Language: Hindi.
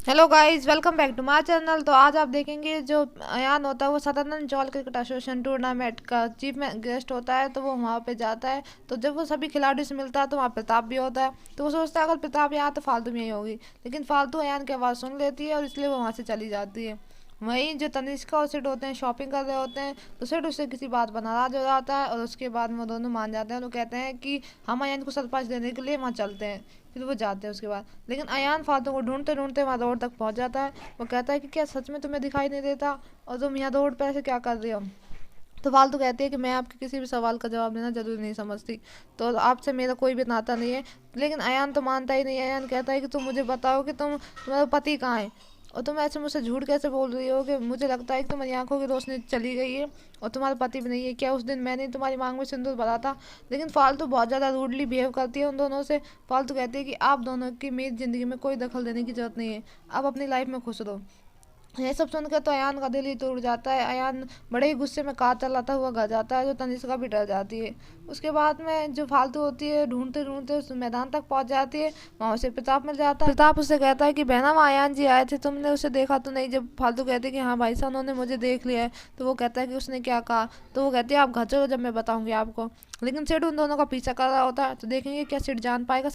Hello guys, welcome back to my channel. तो आज आप देखेंगे जो अयान होता है वो Sadanand Chawl cricket association tournament का चीफ में गेस्ट होता है। तो वो वहाँ पे जाता है। तो जब वो सभी खिलाड़ियों से मिलता है तो वहाँ प्रताप भी होता है। तो वो सोचता है अगर प्रताप यहाँ तो फालतू में ही होगी, लेकिन फालतू अयान की आवाज़ सुन लेती है और इसलिए वो वहाँ से चली जाती है। वहीं जो तनिष्का और सिड होते हैं शॉपिंग कर रहे होते हैं। तो सिड उससे किसी बात पर नाराज हो जाता है और उसके बाद में वो दोनों मान जाते हैं। वो कहते हैं कि हम अयान को सरपंच देने के लिए वहाँ चलते हैं। फिर वो जाते हैं उसके बाद, लेकिन अयान फालतू को ढूंढते ढूंढते वहाँ रोड तक पहुँच जाता है। वो कहता है कि क्या सच में तुम्हें दिखाई नहीं देता और तुम यहाँ रोड पर ऐसे क्या कर रहे हो। तो फालतू कहती है कि मैं आपके किसी भी सवाल का जवाब देना जरूरी नहीं समझती, तो आपसे मेरा कोई भी नाता नहीं है। लेकिन अयान तो मानता ही नहीं है। अयान कहता है कि तुम मुझे बताओ कि तुम्हारा पति कहाँ है और तुम ऐसे मुझसे झूठ कैसे बोल रही हो कि मुझे लगता है कि तुम्हारी आंखों की रोशनी चली गई है और तुम्हारा पति भी नहीं है। क्या उस दिन मैंने तुम्हारी मांग में सिंदूर भरा था। लेकिन फालतू बहुत ज़्यादा रूडली बिहेव करती है उन दोनों से। फालतू कहती है कि आप दोनों की मेरी ज़िंदगी में कोई दखल देने की ज़रूरत नहीं है, आप अपनी लाइफ में खुश रहो। ये सब सुनकर तो अयान का दिल ही टूट जाता है। अयान बड़े ही गुस्से में कार चलाता हुआ घर जाता है। जो तनिष्का भी डर जाती है। उसके बाद में जो फालतू होती है ढूंढते ढूंढते उस मैदान तक पहुंच जाती है। वहाँ उसे प्रताप मिल जाता है। प्रताप उससे कहता है कि बहना वहाँ अयान जी आए थे, तुमने उसे देखा तो नहीं। जब फालतू कहते हैं कि हाँ भाई साहब उन्होंने मुझे देख लिया है। तो वो कहता है कि उसने क्या कहा। तो वो कहती है आप घर चलो, जब मैं बताऊंगी आपको। लेकिन सिड उन दोनों का पीछा कर रहा होता है। तो देखेंगे क्या सिड जान पाएगा।